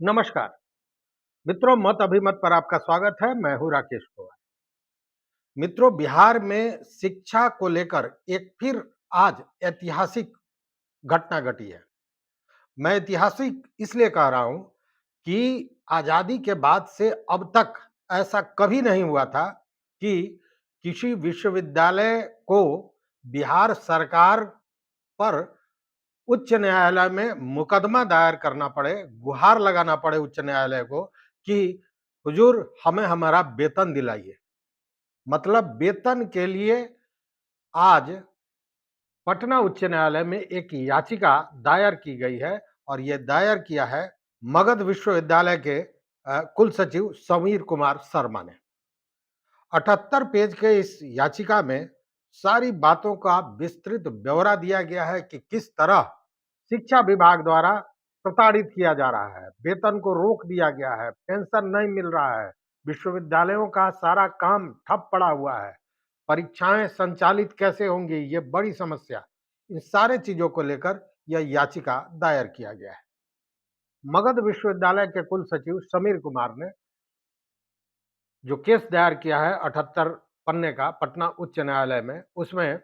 नमस्कार मित्रों, मत अभिमत पर आपका स्वागत है। मैं हूं राकेश कुमार। मित्रों, बिहार में शिक्षा को लेकर एक फिर आज ऐतिहासिक घटना घटी है। मैं ऐतिहासिक इसलिए कह रहा हूं कि आजादी के बाद से अब तक ऐसा कभी नहीं हुआ था कि किसी विश्वविद्यालय को बिहार सरकार पर उच्च न्यायालय में मुकदमा दायर करना पड़े, गुहार लगाना पड़े उच्च न्यायालय को कि हुजूर हमें हमारा वेतन दिलाइए। मतलब वेतन के लिए आज पटना उच्च न्यायालय में एक याचिका दायर की गई है और ये दायर किया है मगध विश्वविद्यालय के कुल सचिव समीर कुमार शर्मा ने। 78 पेज के इस याचिका में सारी बातों का विस्तृत ब्यौरा दिया गया है कि किस तरह शिक्षा विभाग द्वारा प्रताड़ित किया जा रहा है, वेतन को रोक दिया गया है, पेंशन नहीं मिल रहा है, विश्वविद्यालयों का सारा काम ठप पड़ा हुआ है, परीक्षाएं संचालित कैसे होंगी, ये बड़ी समस्या। इन सारे चीजों को लेकर यह याचिका दायर किया गया है। मगध विश्वविद्यालय के कुल सचिव समीर कुमार ने जो केस दायर किया है 78 पन्ने का पटना उच्च न्यायालय में, उसमें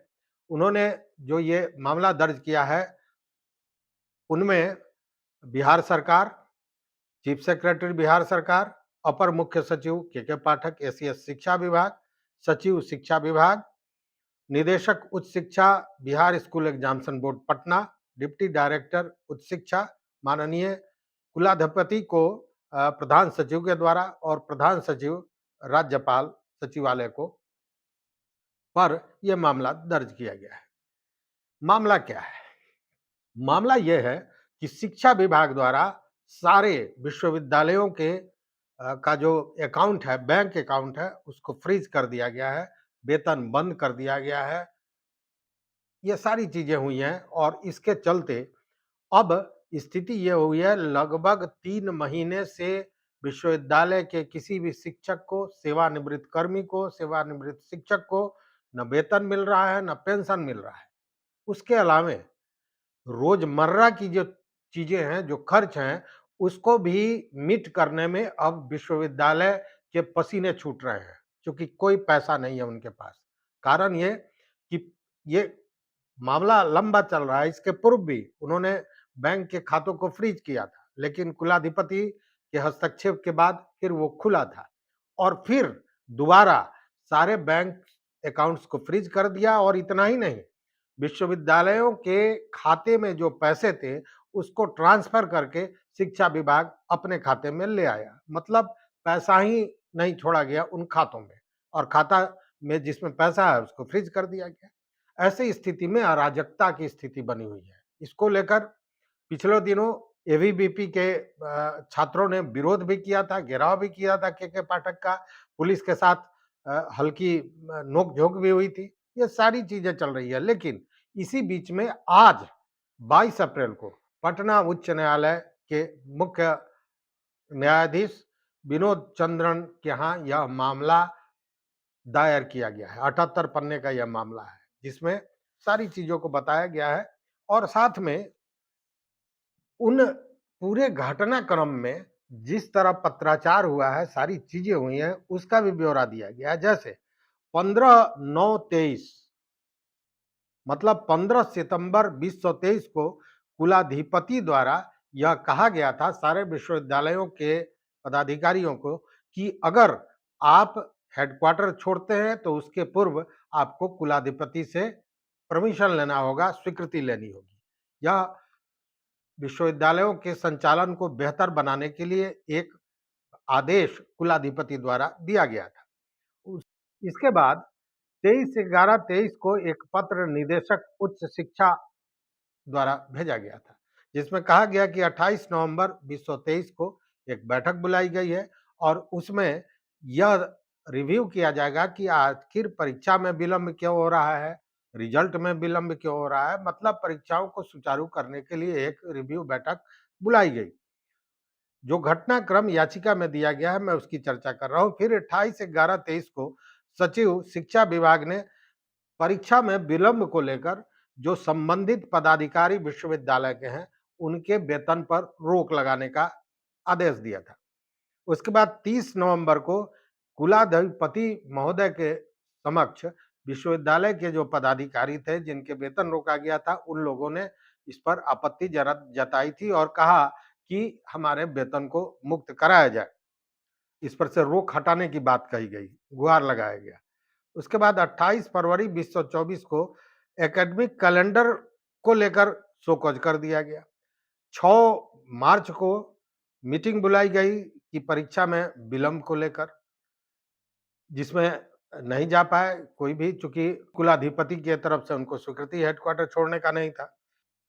उन्होंने जो ये मामला दर्ज किया है उनमें बिहार सरकार, चीफ सेक्रेटरी बिहार सरकार, अपर मुख्य सचिव के पाठक एसीएस शिक्षा विभाग, सचिव शिक्षा विभाग, निदेशक उच्च शिक्षा Bihar school examination board Patna, deputy director उच्च शिक्षा माननीय कुलाधिपति को प्रधान सचिव के द्वारा और प्रधान सचिव राज्यपाल सचिवालय को पर यह मामला दर्ज किया गया है। मामला क्या है? मामला यह है कि शिक्षा विभाग द्वारा सारे विश्वविद्यालयों के का जो अकाउंट है, बैंक अकाउंट है, उसको फ्रीज कर दिया गया है, वेतन बंद कर दिया गया है। ये सारी चीजें हुई हैं और इसके चलते अब स्थिति ये हुई है, लगभग 3 महीने से विश्वविद्यालय के किसी भी शिक्षक को, सेवानिवृत्त कर्मी को, सेवानिवृत्त शिक्षक को न वेतन मिल रहा है, न पेंशन मिल रहा है। उसके अलावे रोजमर्रा की जो चीजें हैं, जो खर्च हैं, उसको भी मीट करने में अब विश्वविद्यालय के पसीने छूट रहे हैं, क्योंकि कोई पैसा नहीं है उनके पास। कारण ये कि ये मामला लंबा चल रहा है। इसके पूर्व भी उन्होंने बैंक के खातों को फ्रीज किया था, लेकिन कुलाधिपति के हस्तक्षेप के बाद फिर वो खुला था और फिर दोबारा सारे बैंक अकाउंट्स को फ्रीज कर दिया। और इतना ही नहीं, विश्वविद्यालयों के खाते में जो पैसे थे उसको ट्रांसफर करके शिक्षा विभाग अपने खाते में ले आया। मतलब पैसा ही नहीं छोड़ा गया उन खातों में, और खाता में जिसमें पैसा है उसको फ्रीज कर दिया गया। ऐसी स्थिति में अराजकता की स्थिति बनी हुई है। इसको लेकर पिछले दिनों एबीवीपी के छात्रों ने विरोध भी किया था, घेराव भी किया था के पाठक का, पुलिस के साथ हल्की नोक-झोंक भी हुई थी। ये सारी चीजें चल रही है, लेकिन इसी बीच में आज 22 अप्रैल को पटना उच्च न्यायालय के मुख्य न्यायाधीश विनोद चंद्रन के यहाँ यह मामला दायर किया गया है। 78 पन्ने का यह मामला है, जिसमें सारी चीजों को बताया गया है और साथ में उन पूरे घटनाक्रम में जिस तरह पत्राचार हुआ है, सारी चीजें हुई हैं, उसका भी ब्यौरा दिया गया है। जैसे 15/9/23 मतलब 15 सितंबर 2023 को कुलाधिपति द्वारा यह कहा गया था सारे विश्वविद्यालयों के पदाधिकारियों को कि अगर आप हेडक्वार्टर छोड़ते हैं तो उसके पूर्व आपको कुलाधिपति से परमिशन लेना होगा, स्वीकृति लेनी होगी। यह विश्वविद्यालयों के संचालन को बेहतर बनाने के लिए एक आदेश कुलाधिपति द्वारा दिया गया था। उस इसके बाद 23/11/23 को एक पत्र निदेशक उच्च शिक्षा द्वारा भेजा गया था, जिसमें कहा गया कि 28 नवंबर 2023 को एक बैठक बुलाई गई है और उसमें यह रिव्यू किया जाएगा कि आखिर परीक्षा में विलंब क्यों हो रहा है, रिजल्ट में विलंब क्यों हो रहा है। मतलब परीक्षाओं को सुचारू करने के लिए एक रिव्यू बैठक बुलाई गई। जो घटनाक्रम याचिका में दिया गया है, मैं उसकी चर्चा कर रहा हूं। फिर 28/11/23 को सचिव शिक्षा विभाग ने परीक्षा में विलंब को लेकर जो संबंधित पदाधिकारी विश्वविद्यालय के हैं, उनके वेतन पर रोक लगाने का आदेश दिया था। उसके बाद 30 नवंबर को कुलाधिपति महोदय के समक्ष विश्वविद्यालय के जो पदाधिकारी थे जिनके वेतन रोका गया था, उन लोगों ने इस पर आपत्ति जताई थी और कहा कि हमारे वेतन को मुक्त कराया जाए। इस पर से रोक हटाने की बात कही गई, गुहार लगाया गया। उसके बाद 28 फरवरी 2024 को एकेडमिक कैलेंडर को लेकर शोकॉज कर दिया गया। 6 मार्च को मीटिंग बुलाई गई कि परीक्षा में विलंब को लेकर, जिसमें नहीं जा पाए कोई भी, चूंकि कुलाधिपति की तरफ से उनको स्वीकृति हेडक्वार्टर छोड़ने का नहीं था।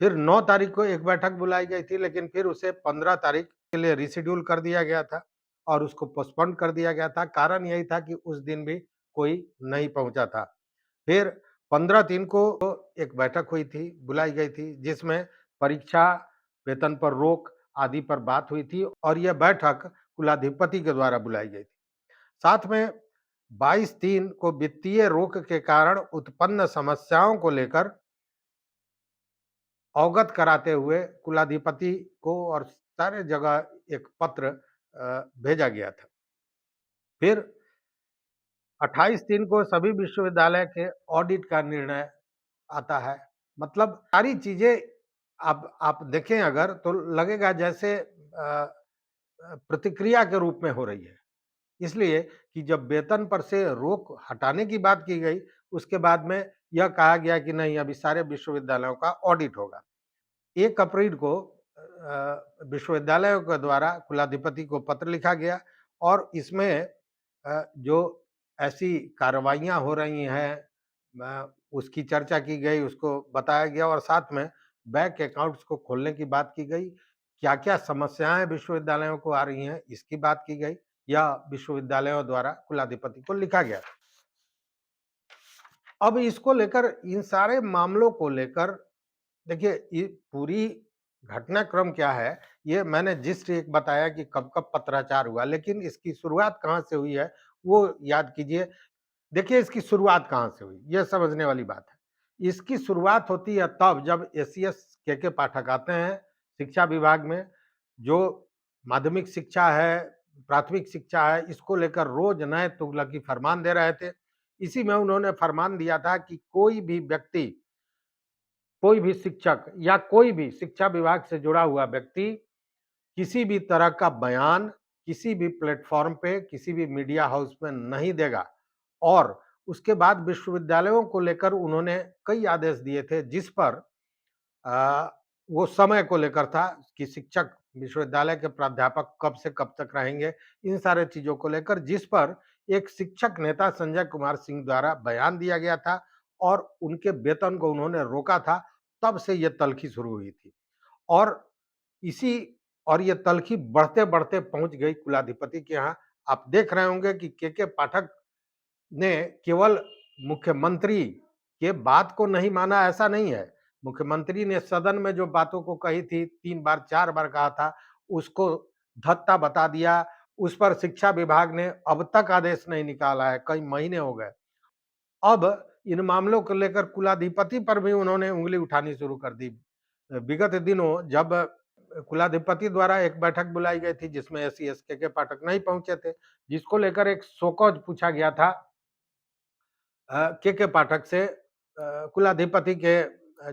फिर 9 तारीख को एक बैठक बुलाई गई थी, लेकिन फिर उसे 15 तारीख के लिए रिशेड्यूल कर दिया गया था और उसको पोस्टपोन कर दिया गया था। कारण यही था कि उस दिन भी कोई नहीं पहुंचा था। फिर 15/3 को एक बैठक हुई थी, बुलाई गई थी, जिसमें परीक्षा, वेतन पर रोक आदि पर बात हुई थी और यह बैठक कुलाधिपति के द्वारा बुलाई गई थी। साथ में 22/3 को वित्तीय रोक के कारण उत्पन्न समस्याओं को लेकर अवगत कराते हुए कुलाधिपति को और सारे जगह एक पत्र भेजा गया था। फिर 28/3 को सभी विश्वविद्यालय के ऑडिट का निर्णय आता है। मतलब सारी चीजें आप देखें अगर तो लगेगा जैसे प्रतिक्रिया के रूप में हो रही है। इसलिए कि जब वेतन पर से रोक हटाने की बात की गई, उसके बाद में यह कहा गया कि नहीं, अभी सारे विश्वविद्यालयों का ऑडिट होगा। 1 अप्रैल को विश्वविद्यालयों के द्वारा कुलाधिपति को पत्र लिखा गया और इसमें जो ऐसी कार्रवाइयाँ हो रही हैं उसकी चर्चा की गई, उसको बताया गया और साथ में बैंक अकाउंट्स को खोलने की बात की गई। क्या-क्या समस्याएँ विश्वविद्यालयों को आ रही हैं, इसकी बात की गई। यह विश्वविद्यालयों द्वारा कुलाधिपति को लिखा गया। अब इसको लेकर, इन सारे मामलों को लेकर देखिए, ये पूरी घटनाक्रम क्या है, ये मैंने जिस्ट एक बताया कि कब-कब पत्राचार हुआ, लेकिन इसकी शुरुआत कहाँ से हुई है, वो याद कीजिए। देखिए, इसकी शुरुआत कहाँ से हुई, ये समझने वाली बात है। इसकी शुरुआत होती है तब जब एसीएस के पाठक आते हैं शिक्षा विभाग में, जो माध्यमिक शिक्षा है, प्राथमिक शिक्षा है, इसको लेकर रोज नए तुगलकी फरमान दे रहे थे। इसी में उन्होंने फरमान दिया था कि कोई भी व्यक्ति, कोई भी शिक्षक या कोई भी शिक्षा विभाग से जुड़ा हुआ व्यक्ति किसी भी तरह का बयान किसी भी प्लेटफॉर्म पे, किसी भी मीडिया हाउस में नहीं देगा। और उसके बाद विश्वविद्यालयों को लेकर उन्होंने कई आदेश दिए थे, जिस पर वो समय को लेकर था कि शिक्षक, विश्वविद्यालय के प्राध्यापक कब से कब तक रहेंगे, इन सारे चीजों को लेकर, जिस पर एक शिक्षक नेता संजय कुमार सिंह द्वारा बयान दिया गया था और उनके वेतन को उन्होंने रोका था। तब से ये तल्खी शुरू हुई थी और इसी और ये तल्खी बढ़ते-बढ़ते पहुंच गई कुलाधिपति के यहाँ। आप देख रहे होंगे कि के पाठक ने केवल मुख्यमंत्री के बात को नहीं माना, ऐसा नहीं है। मुख्यमंत्री ने सदन में जो बातों को कही थी, 3 बार 4 बार कहा था, उसको धत्ता बता दिया। उस पर शिक्षा विभाग ने अब तक आदेश नहीं निकाला है, कई महीने हो गए। अब इन मामलों को लेकर कुलाधिपति पर भी उन्होंने उँगली उठानी शुरू कर दी। विगत दिनों जब कुलाधिपति द्वारा एक बैठक बुलाई गई थी जिसमें एससी-एसटी के पाठक नहीं पहुंचे थे, जिसको लेकर एक शोकॉज पूछा गया था के पाठक से, कुलाधिपति के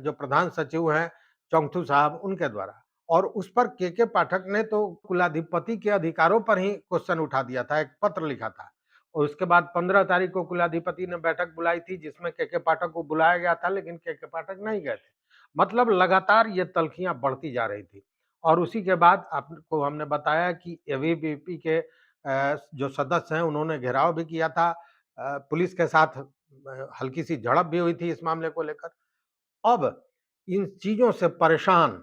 जो प्रधान सचिव हैं चौंगथू साहब, उनके द्वारा। और उस पर के पाठक ने तो कुलाधिपति के अधिकारों पर ही क्वेश्चन उठा दिया था, एक पत्र लिखा था। और उसके बाद 15 तारीख को कुलाधिपति ने बैठक बुलाई थी जिसमें के पाठक को बुलाया गया था, लेकिन के पाठक नहीं गए थे। मतलब लगातार ये तल्खियां बढ़ती जा रही थी और उसी के बाद आपको हमने बताया कि एबीवीपी के जो सदस्य हैं उन्होंने घेराव भी किया था, पुलिस के साथ हल्की सी झड़प भी हुई थी इस मामले को लेकर। अब इन चीजों से परेशान,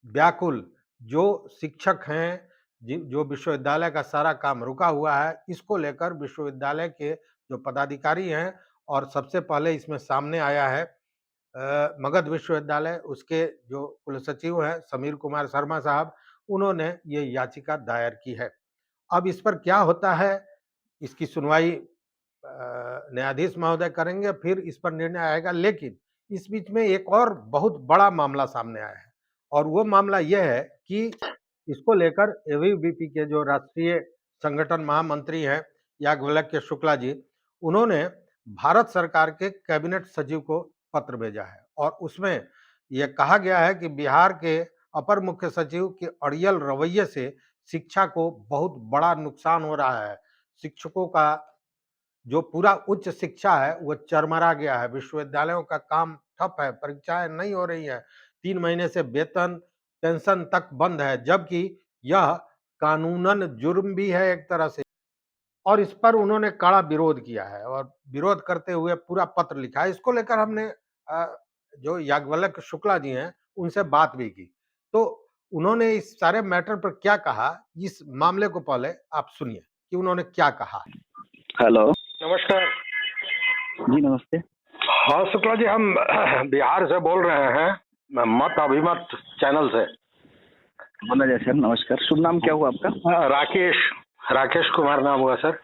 व्याकुल जो शिक्षक हैं, जो विश्वविद्यालय का सारा काम रुका हुआ है, इसको लेकर विश्वविद्यालय के जो पदाधिकारी हैं, और सबसे पहले इसमें सामने आया है मगध विश्वविद्यालय, उसके जो कुलसचिव हैं समीर कुमार शर्मा साहब, उन्होंने ये याचिका दायर की है। अब इस पर क्या होता है, इसकी सुनवाई न्यायाधीश महोदय करेंगे, फिर इस पर निर्णय आएगा। लेकिन इस बीच में एक और बहुत बड़ा मामला सामने आया है और वो मामला ये है कि इसको लेकर एबीवीपी के जो राष्ट्रीय संगठन महामंत्री हैं याज्ञवल्क्य शुक्ला जी, उन्होंने भारत सरकार के कैबिनेट सचिव को पत्र भेजा है और उसमें यह कहा गया है कि बिहार के अपर मुख्य सचिव के अड़ियल रवैये से शिक्षा को बहुत बड़ा नुकसान हो रहा है। शिक्षकों का जो पूरा उच्च शिक्षा है वो चरमरा गया है, विश्वविद्यालयों का काम ठप है, परीक्षाएं नहीं हो रही है, 3 महीने से वेतन पेंशन तक बंद है, जबकि यह कानूनन जुर्म भी है एक तरह से। और इस पर उन्होंने कड़ा विरोध किया है और विरोध करते हुए पूरा पत्र लिखा है। इसको लेकर हमने जो याज्ञवल्क्य शुक्ला जी हैं उनसे बात भी की, तो उन्होंने इस सारे मैटर पर क्या कहा, इस मामले को पहले आप सुनिए कि उन्होंने क्या कहा। हेलो, नमस्कार जी नमस्ते। हाँ शुक्ला जी, हम बिहार से बोल रहे हैं, मत अभिमत चैनल से। बोला जाए सर। नमस्कार। शुभ नाम क्या हुआ आपका? राकेश कुमार नाम हुआ सर।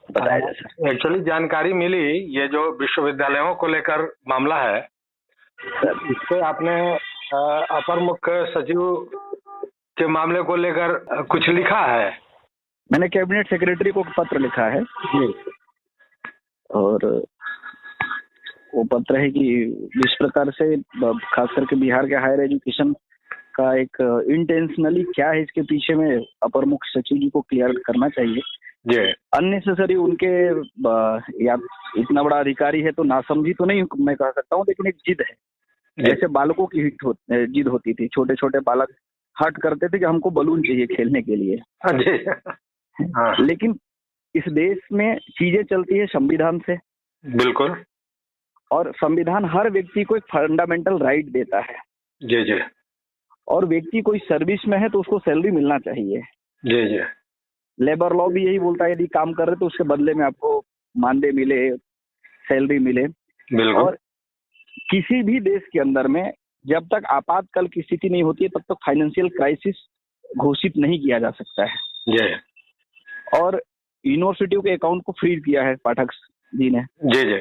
बताया जाए सर। एक्चुअली जानकारी मिली, ये जो विश्वविद्यालयों को लेकर मामला है सर, इस पे आपने अपर मुख्य सचिव के मामले को लेकर कुछ लिखा है। मैंने कैबिनेट सेक्रेटरी को पत्र लिखा है जी। और वो पत्र है कि जिस प्रकार से खास करके बिहार के हायर एजुकेशन का एक इंटेंशनली क्या है इसके पीछे में अपर मुख्य सचिव जी को क्लियर करना चाहिए। जी। अननेसेसरी उनके या इतना बड़ा अधिकारी है तो नासमझी तो नहीं मैं कह सकता हूँ, लेकिन एक जिद है। जैसे बालकों की जिद होती थी, छोटे छोटे बालक हट करते थे कि हमको बलून चाहिए खेलने के लिए। हाँ। लेकिन इस देश में चीजें चलती है संविधान से। बिल्कुल। और संविधान हर व्यक्ति को एक फंडामेंटल राइट देता है। जी जी। और व्यक्ति कोई सर्विस में है तो उसको सैलरी मिलना चाहिए। जी जी। लेबर लॉ भी यही बोलता है, यदि काम कर रहे तो उसके बदले में आपको मानदेय मिले, सैलरी मिले। बिल्कुल। और किसी भी देश के अंदर में जब तक आपातकाल की स्थिति नहीं होती है तब तक फाइनेंशियल क्राइसिस घोषित नहीं किया जा सकता है। जी। और यूनिवर्सिटियों के अकाउंट को फ्रीज किया है पाठक जी ने। जी जी।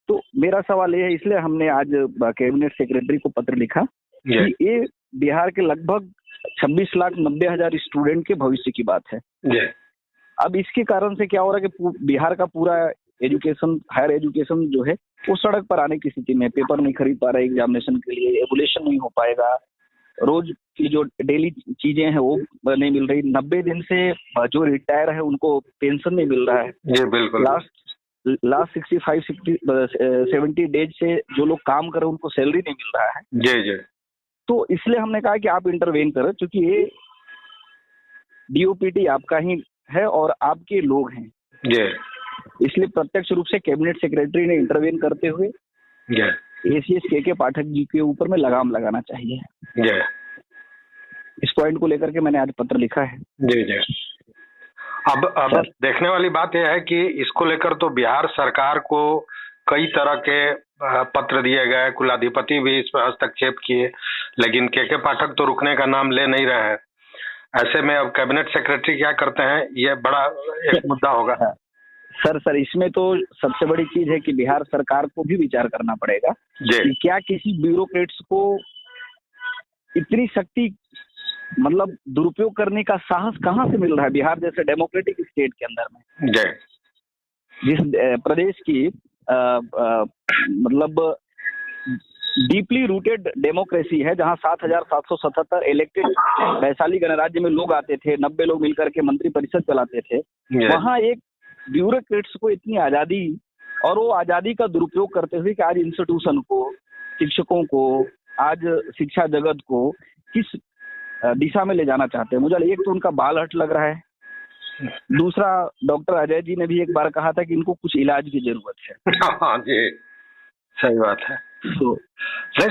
तो मेरा सवाल ये है, इसलिए हमने आज कैबिनेट सेक्रेटरी को पत्र लिखा कि ये बिहार के लगभग 26,90,000 स्टूडेंट के भविष्य की बात है। जी। अब इसके कारण से क्या हो रहा है कि बिहार का पूरा एजुकेशन, हायर एजुकेशन जो है वो सड़क पर आने की स्थिति में, पेपर नहीं खरीद पा रहे एग्जामिनेशन के लिए, एवोल्यूशन नहीं हो पाएगा, रोज की जो डेली चीजें हैं वो नहीं मिल रही। 90 दिन से जो रिटायर है उनको पेंशन नहीं मिल रहा है। जी बिल्कुल। लास्ट 70 डेज से जो लोग काम कर रहे हैं उनको सैलरी नहीं मिल रहा है। जी जी। तो इसलिए हमने कहा कि आप इंटरवेन करें, क्योंकि ये डीओपीटी आपका ही है और आपके लोग हैं। जी। इसलिए प्रत्यक्ष रूप से कैबिनेट सेक्रेटरी ने इंटरवेन करते हुए एसीएस के पाठक जी के ऊपर में लगाम लगाना चाहिए। जी। इस पॉइंट को लेकर के मैंने आज पत्र लिखा है। जी जी। अब देखने वाली बात यह है कि इसको लेकर तो बिहार सरकार को कई तरह के पत्र दिए गए, कुलाधिपति भी इसमें हस्तक्षेप किए, लेकिन के पाठक तो रुकने का नाम ले नहीं रहे हैं। ऐसे में अब कैबिनेट सेक्रेटरी क्या करते हैं, ये बड़ा एक मुद्दा होगा। सर इसमें तो सबसे बड़ी चीज है कि बिहार सरकार को भी विचार करना पड़ेगा कि क्या किसी ब्यूरोक्रेट्स को इतनी शक्ति, मतलब दुरुपयोग करने का साहस कहाँ से मिल रहा है बिहार जैसे डेमोक्रेटिक स्टेट के अंदर में। जिस प्रदेश की मतलब डीपली रूटेड डेमोक्रेसी है, जहां 7,777 इलेक्टेड वैशाली गणराज्य में लोग आते थे, 90 लोग मिलकर के मंत्री परिषद चलाते थे, वहां एक ब्यूरोक्रेट्स को इतनी आजादी, और वो आजादी का दुरुपयोग करते हुए कि आज इंस्टीट्यूशन को, शिक्षकों को, आज शिक्षा जगत को किस दिशा में ले जाना चाहते हैं। मुझे एक तो उनका बाल हट लग रहा है, दूसरा डॉक्टर अजय जी ने भी एक बार कहा था कि इनको कुछ इलाज की जरूरत है। हाँ जी, सही बात है। तो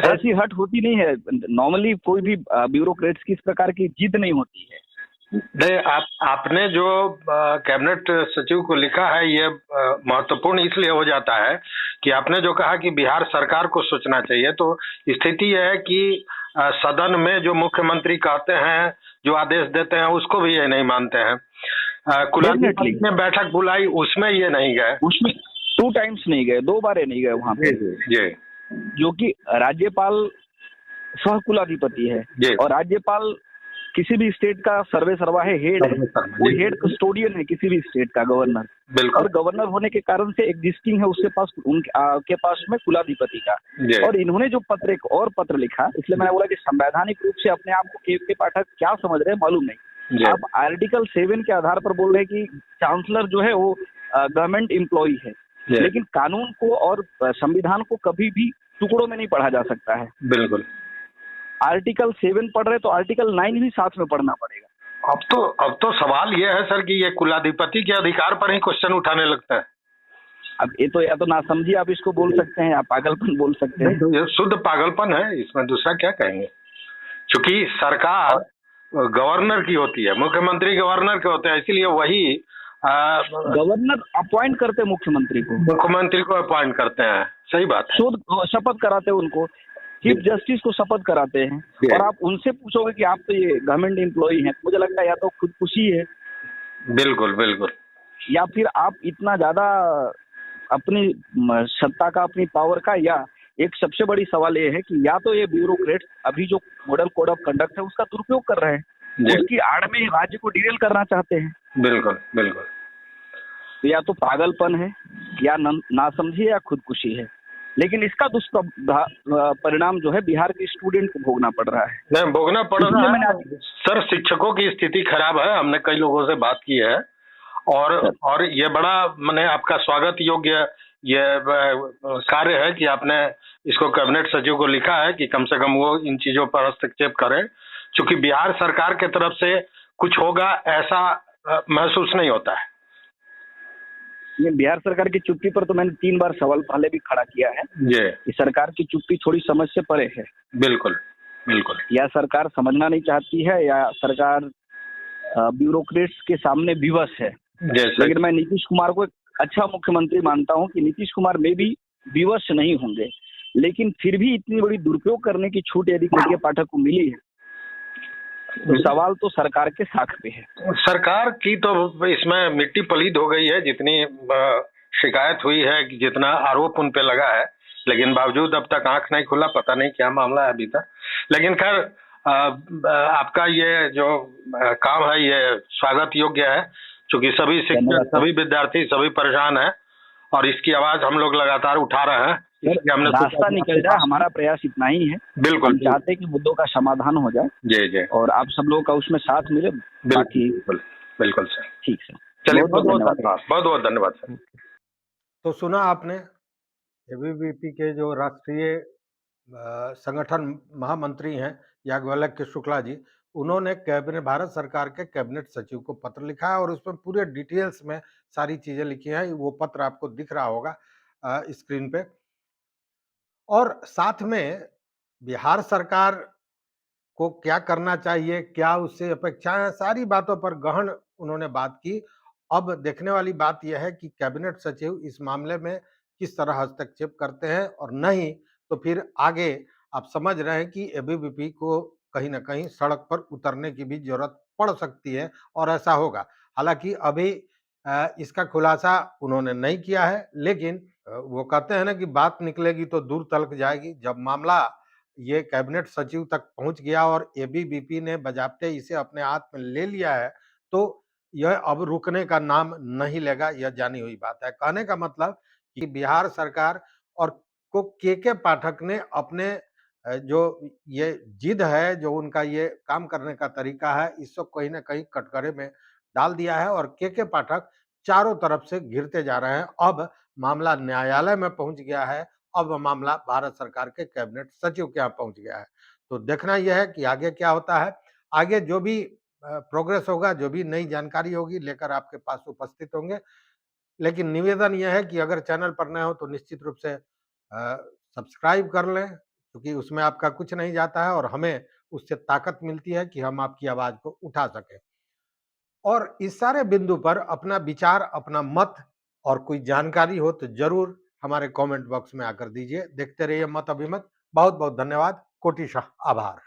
ऐसी हट होती नहीं है नॉर्मली, कोई भी ब्यूरोक्रेट्स की इस प्रकार की जिद नहीं होती है। नहीं, आपने जो कैबिनेट सचिव को लिखा है ये महत्वपूर्ण इसलिए हो जाता है कि आपने जो कहा कि बिहार सरकार को सोचना चाहिए, तो स्थिति यह है कि सदन में जो मुख्यमंत्री कहते हैं, जो आदेश देते हैं, उसको भी ये नहीं मानते हैं। कुलाधिपति ने बैठक बुलाई, उसमें ये नहीं गए, उसमें 2 टाइम्स नहीं गए, 2 बार नहीं गए वहां पे। जी। जो कि राज्यपाल सह कुलाधिपति है और राज्यपाल किसी भी स्टेट का सर्वे सर्वा है, हेड है, वो हेड कस्टोडियन है किसी भी स्टेट का, गवर्नर। बिल्कुल। और गवर्नर होने के कारण से एग्जिस्टिंग है उसके पास, उनके पास में कुलाधिपति का। और इन्होंने जो पत्र, एक और पत्र लिखा, इसलिए मैंने बोला कि संवैधानिक रूप से अपने आप को के पाठक क्या समझ रहे हैं मालूम नहीं। आप आर्टिकल 7 के आधार पर बोल रहे हैं कि चांसलर जो है वो गवर्नमेंट एम्प्लॉई है, लेकिन कानून को और संविधान को कभी भी टुकड़ों में नहीं पढ़ा जा सकता है। बिल्कुल। आर्टिकल 7 पढ़ रहे तो आर्टिकल 9 भी साथ में पढ़ना पड़ेगा। अब तो सवाल ये है सर कि ये कुलाधिपति के अधिकार पर ही क्वेश्चन उठाने लगता है। अब ये तो या तो नासमझी आप इसको बोल सकते हैं, या पागलपन बोल सकते हैं। तो ये शुद्ध पागलपन है, इसमें दूसरा क्या कहेंगे। क्योंकि सरकार गवर्नर की होती है, मुख्यमंत्री गवर्नर के होते हैं, इसीलिए वही गवर्नर अपॉइंट करते हैं मुख्यमंत्री को अपॉइंट करते हैं। सही बात है। शपथ कराते हैं उनको, चीफ जस्टिस को शपथ कराते हैं। और आप उनसे पूछोगे कि आप तो ये गवर्नमेंट एम्प्लॉई हैं, मुझे लगता है या तो खुदकुशी है। बिल्कुल बिल्कुल। या फिर आप इतना ज्यादा अपनी सत्ता का, अपनी पावर का, या एक सबसे बड़ी सवाल ये है कि या तो ये ब्यूरोक्रेट्स अभी जो मॉडल कोड ऑफ कंडक्ट है उसका दुरुपयोग कर रहे हैं, उसकी आड़ में राज्य को डिरेल करना चाहते हैं। बिल्कुल बिल्कुल। तो या तो पागलपन है, या नासमझी, या खुदकुशी है। लेकिन इसका दुष्परिणाम जो है बिहार के स्टूडेंट को भोगना पड़ रहा है। नहीं, भोगना पड़ रहा है सर। शिक्षकों की स्थिति खराब है, हमने कई लोगों से बात की है। और ये बड़ा मैंने आपका स्वागत योग्य ये कार्य है कि आपने इसको कैबिनेट सचिव को लिखा है कि कम से कम वो इन चीजों पर हस्तक्षेप करें, क्योंकि बिहार सरकार की तरफ से कुछ होगा ऐसा महसूस नहीं होता है। ये बिहार सरकार की चुप्पी पर तो मैंने 3 बार सवाल पहले भी खड़ा किया है कि सरकार की चुप्पी थोड़ी समझ से परे है। बिल्कुल बिल्कुल। या सरकार समझना नहीं चाहती है, या सरकार ब्यूरोक्रेट्स के सामने विवश है। लेकिन मैं नीतीश कुमार को एक अच्छा मुख्यमंत्री मानता हूं कि नीतीश कुमार में भी विवश नहीं होंगे, लेकिन फिर भी इतनी बड़ी दुरुपयोग करने की छूट यदि के पाठक को मिली है तो सवाल तो सरकार के साख पे है। सरकार की तो इसमें मिट्टी पलीद हो गई है, जितनी शिकायत हुई है, जितना आरोप उन पे लगा है, लेकिन बावजूद अब तक आंख नहीं खुला। पता नहीं क्या मामला है अभी तक। लेकिन खैर आपका ये जो काम है ये स्वागत योग्य है, क्योंकि सभी शिक्षक, सभी विद्यार्थी, सभी परेशान हैं और इसकी आवाज हम लोग लगातार उठा रहे हैं। हमने रास्ता निकल जाए, हमारा प्रयास इतना ही है। बिल्कुल। चाहते हैं कि मुद्दों का समाधान हो जाए। जी जी। और आप सब लोगों का उसमें साथ मिले। बिल्कुल बिल्कुल सर। ठीक सर, चलिए, बहुत बहुत धन्यवाद सर। तो सुना आपने एबीवीपी के जो राष्ट्रीय संगठन महामंत्री हैं याज्ञवल्क्य शुक्ला जी, उन्होंने कैबिनेट, भारत सरकार के कैबिनेट सचिव को पत्र लिखा है और उसमें पूरे डिटेल्स में सारी चीजें लिखी हैं। वो पत्र आपको दिख रहा होगा स्क्रीन पे। और साथ में बिहार सरकार को क्या करना चाहिए, क्या उससे अपेक्षाएं हैं, सारी बातों पर गहन उन्होंने बात की। अब देखने वाली बात यह है कि कैबिनेट सचिव इस मामले में किस तरह हस्तक्षेप करते हैं, और नहीं तो फिर आगे आप समझ रहे हैं कि एबीवीपी को कहीं ना कहीं सड़क पर उतरने की भी जरूरत पड़ सकती है, और ऐसा होगा। हालांकि अभी इसका खुलासा उन्होंने नहीं किया है, लेकिन वो कहते हैं ना कि बात निकलेगी तो दूर तलक जाएगी। जब मामला ये कैबिनेट सचिव तक पहुंच गया और एबीवीपी ने बजाबते इसे अपने हाथ में ले लिया है, तो यह अब रुकने का नाम नहीं लेगा, यह जानी हुई बात है। कहने का मतलब कि बिहार सरकार और को के पाठक ने अपने जो ये जिद है, जो उनका ये काम करने का तरीका है, इसको कहीं ना कहीं कटघरे में डाल दिया है और के पाठक चारों तरफ से घिरते जा रहे हैं। अब मामला न्यायालय में पहुंच गया है, अब मामला भारत सरकार के कैबिनेट सचिव के यहाँ पहुंच गया है। तो देखना यह है कि आगे क्या होता है। आगे जो भी प्रोग्रेस होगा, जो भी नई जानकारी होगी, लेकर आपके पास उपस्थित होंगे। लेकिन निवेदन यह है कि अगर चैनल पर नए हो तो निश्चित रूप से सब्सक्राइब कर लें, क्योंकि उसमें आपका कुछ नहीं जाता है और हमें उससे ताकत मिलती है कि हम आपकी आवाज को उठा सकें। और इस सारे बिंदु पर अपना विचार, अपना मत और कोई जानकारी हो तो जरूर हमारे कमेंट बॉक्स में आकर दीजिए। देखते रहिए मत अभिमत। बहुत बहुत धन्यवाद, कोटिशः आभार।